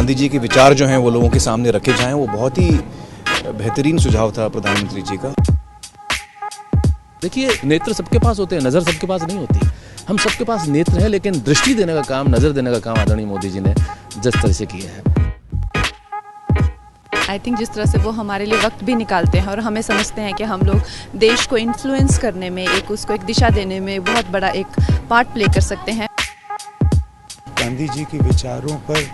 गांधी जी के विचार जो हैं वो लोगों के सामने रखे जाएं, वो बहुत ही बेहतरीन सुझाव था प्रधानमंत्री जी का। देखिए, नेत्र सबके पास होते हैं, नज़र सबके पास नहीं होती। हम सबके पास नेत्र है, लेकिन दृष्टि देने का काम, नज़र देने का काम आदरणीय मोदी जी ने जिस तरह से किया है, आई थिंक जिस तरह से वो हमारे लिए वक्त भी निकालते हैं और हमें समझते हैं कि हम लोग देश को इन्फ्लुएंस करने में, उसको एक दिशा देने में बहुत बड़ा एक पार्ट प्ले कर सकते हैं। गांधी जी के विचारों पर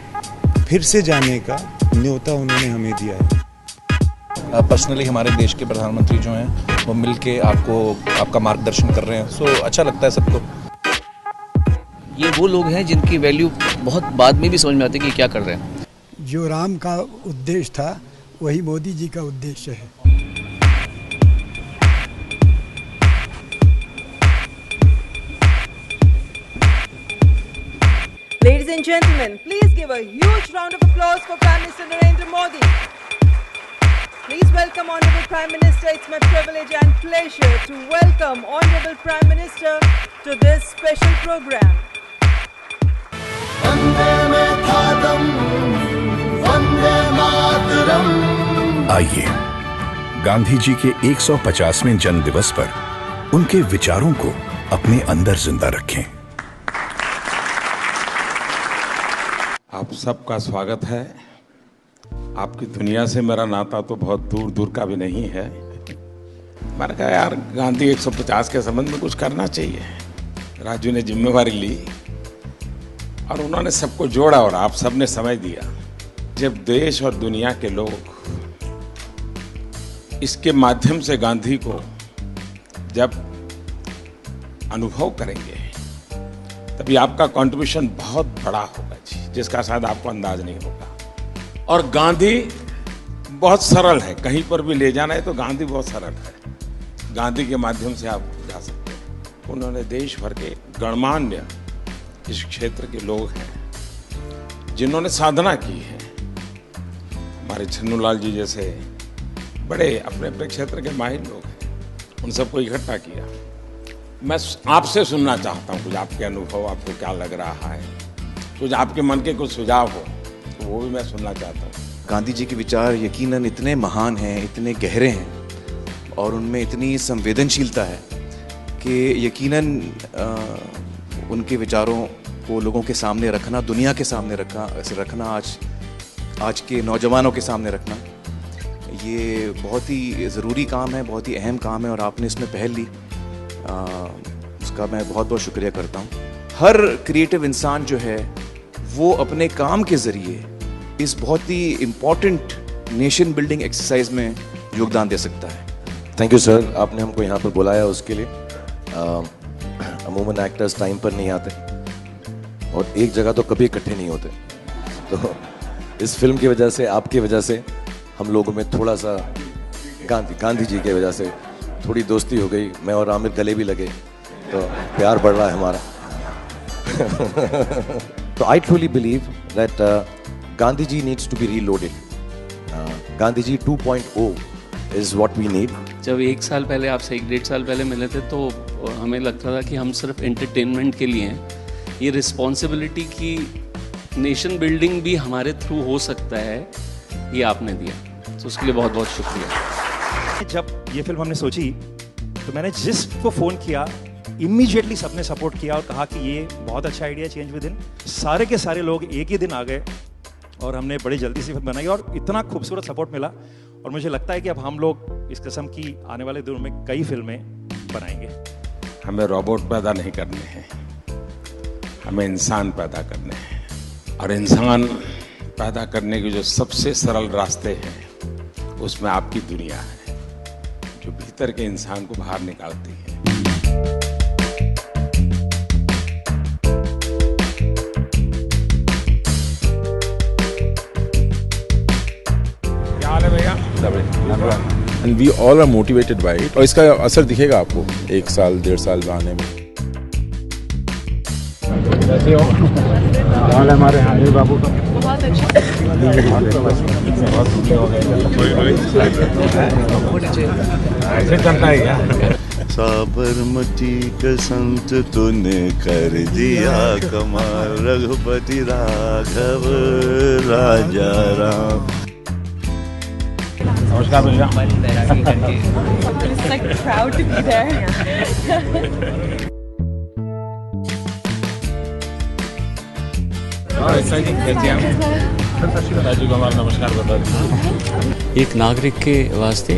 फिर से जाने का न्योता उन्होंने हमें दिया है। पर्सनली हमारे देश के प्रधानमंत्री जो हैं वो मिलके आपका मार्गदर्शन कर रहे हैं, सो अच्छा लगता है सबको। ये वो लोग हैं जिनकी वैल्यू बहुत बाद में भी समझ में आती है कि क्या कर रहे हैं। जो राम का उद्देश्य था वही मोदी जी का उद्देश्य है। Ladies and gentlemen, please give a huge round of applause for Prime Minister Narendra Modi. Please welcome Honorable Prime Minister. It's my privilege and pleasure to welcome Honorable Prime Minister to this special program. आइए गांधी जी के 150वें जन्म दिवस पर उनके विचारों को अपने अंदर जिंदा रखें। आप सबका स्वागत है। आपकी दुनिया से मेरा नाता तो बहुत दूर दूर का भी नहीं है। मैंने कहा यार गांधी 150 के संबंध में कुछ करना चाहिए। राजू ने जिम्मेवारी ली और उन्होंने सबको जोड़ा और आप सबने समय दिया। जब देश और दुनिया के लोग इसके माध्यम से गांधी को जब अनुभव करेंगे तभी आपका कंट्रीब्यूशन बहुत बड़ा होगा जी, जिसका शायद आपको अंदाज नहीं होगा। और गांधी बहुत सरल है, कहीं पर भी ले जाना है तो गांधी बहुत सरल है। गांधी के माध्यम से आप जा सकते हैं। उन्होंने देश भर के गणमान्य इस क्षेत्र के लोग हैं जिन्होंने साधना की है। हमारे छन्नूलाल जी जैसे बड़े अपने अपने क्षेत्र के माहिर लोग हैं, उन सबको इकट्ठा किया। मैं आपसे सुनना चाहता हूँ कुछ आपके अनुभव, आपको क्या लग रहा है, कुछ आपके मन के कुछ सुझाव हो तो वो भी मैं सुनना चाहता हूँ। गांधी जी के विचार यकीनन इतने महान हैं, इतने गहरे हैं और उनमें इतनी संवेदनशीलता है कि यकीनन उनके विचारों को लोगों के सामने रखना, दुनिया के सामने रखना, आज के नौजवानों के सामने रखना, ये बहुत ही ज़रूरी काम है, बहुत ही अहम काम है और आपने इसमें पहल ली, उसका मैं बहुत बहुत शुक्रिया करता हूँ। हर क्रिएटिव इंसान जो है वो अपने काम के ज़रिए इस बहुत ही इम्पॉर्टेंट नेशन बिल्डिंग एक्सरसाइज में योगदान दे सकता है। थैंक यू सर, आपने हमको यहाँ पर बुलाया उसके लिए। अमूमन एक्टर्स टाइम पर नहीं आते और एक जगह तो कभी इकट्ठे नहीं होते, तो इस फिल्म की वजह से, आपकी वजह से हम लोगों में थोड़ा सा गांधी जी की वजह से थोड़ी दोस्ती हो गई। मैं और आमिर गले भी लगे तो प्यार बढ़ रहा है हमारा। तो I truly believe that Gandhi ji needs to be reloaded. Gandhi ji 2.0 is what we need. जब 1 साल पहले आपसे 1-1.5 साल पहले मिले थे तो हमें लगता था कि हम सिर्फ एंटरटेनमेंट के लिए हैं। ये रिस्पॉन्सिबिलिटी की नेशन बिल्डिंग भी हमारे थ्रू हो सकता है, ये आपने दिया, तो उसके लिए बहुत बहुत शुक्रिया। जब ये फिल्म हमने सोची तो मैंने जिसको फ़ोन किया इमीडिएटली सबने सपोर्ट किया और कहा कि ये बहुत अच्छा आइडिया, चेंज विद इन। सारे के सारे लोग एक ही दिन आ गए और हमने बड़ी जल्दी से फिल्म बनाई और इतना खूबसूरत सपोर्ट मिला। और मुझे लगता है कि अब हम लोग इस किस्म की आने वाले दिनों में कई फिल्में बनाएंगे। हमें रोबोट पैदा नहीं करने हैं, हमें इंसान पैदा करने हैं। और इंसान पैदा करने के जो सबसे सरल रास्ते हैं उसमें आपकी दुनिया है, जो भीतर के इंसान को बाहर निकालती है। क्या हाल है भैया? And we all are motivated by it. और इसका असर दिखेगा आपको 1 साल 1.5 साल में आने में। कैसे हो? हाल हमारे हाजिर बाबू का बहुत अच्छा। ऐसे चलता है क्या? साबरमती का संत तूने कर दिया कमाल, रघुपति राघव राजा राम। नमस्कार भैया। नमस्कार बता दें। एक नागरिक के वास्ते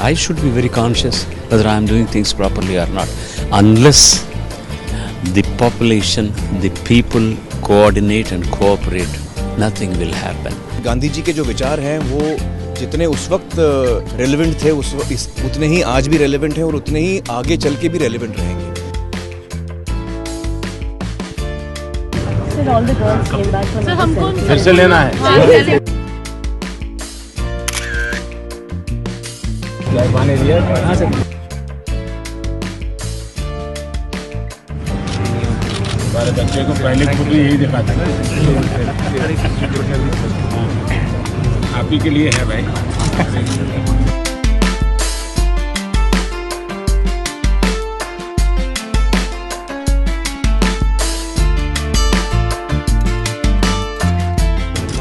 I should be very conscious whether I am doing things properly or not. Unless the population, the people coordinate and cooperate, nothing will happen. Gandhi ji के जो विचार हैं वो जितने उस वक्त रेलेवेंट थे उतने ही आज भी रेलेवेंट हैं और उतने ही आगे चल के भी रेलेवेंट रहेंगे। All the girls came back from हमको फिर से लेना है। हमारे बच्चे को पहले खुद यही दिखाता है। आप ही के लिए है भाई।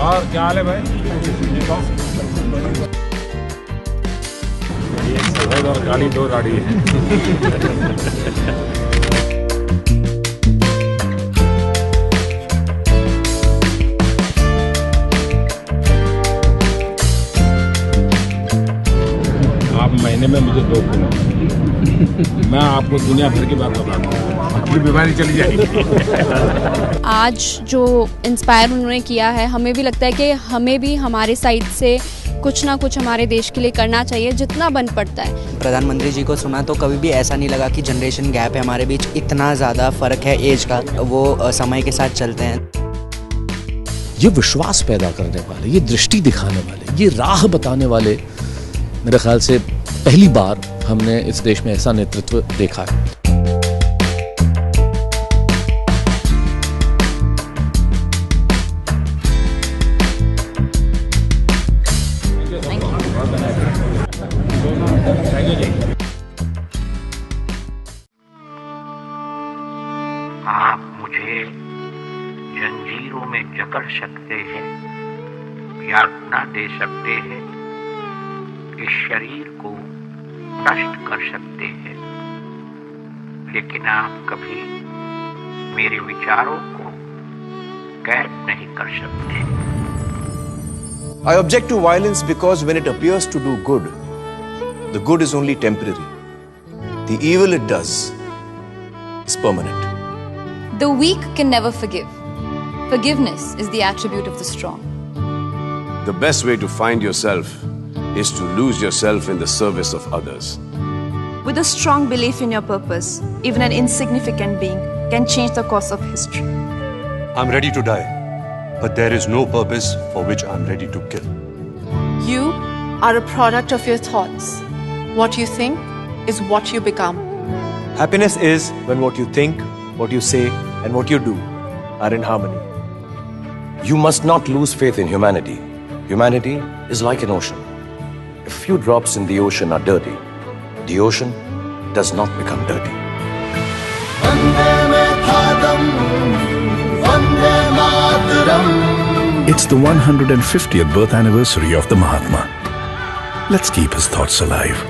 और क्या हाल है भाई? एक सफेद और काली दो गाड़ी है। आप महीने में मुझे 2 किलो, मैं आपको दुनिया भर की बात बताऊंगा, अपनी बीमारी चली जाएगी। आज जो इंस्पायर उन्होंने किया है, हमें भी लगता है कि हमें भी हमारे साइड से कुछ ना कुछ हमारे देश के लिए करना चाहिए, जितना बन पड़ता है। प्रधानमंत्री जी को सुना तो कभी भी ऐसा नहीं लगा कि जनरेशन गैप है हमारे बीच, इतना ज़्यादा फ़र्क है एज का, वो समय के साथ चलते हैं। ये विश्वास पैदा करने वाले, ये दृष्टि दिखाने वाले, ये राह बताने वाले, मेरे ख्याल से पहली बार हमने इस देश में ऐसा नेतृत्व देखा है। आप मुझे जंजीरों में जकड़ सकते हैं, यातना दे सकते हैं, इस शरीर को नष्ट कर सकते हैं, लेकिन आप कभी मेरे विचारों को कैद नहीं कर सकते। I object to violence because when it appears to do good, the good is only temporary. The evil it does is permanent. The weak can never forgive. Forgiveness is the attribute of the strong. The best way to find yourself is to lose yourself in the service of others. With a strong belief in your purpose, even an insignificant being can change the course of history. I'm ready to die, but there is no purpose for which I'm ready to kill. You are a product of your thoughts. What you think is what you become. Happiness is when what you think, what you say, and what you do are in harmony. You must not lose faith in humanity. Humanity is like an ocean. If few drops in the ocean are dirty, the ocean does not become dirty. It's the 150th birth anniversary of the Mahatma. Let's keep his thoughts alive.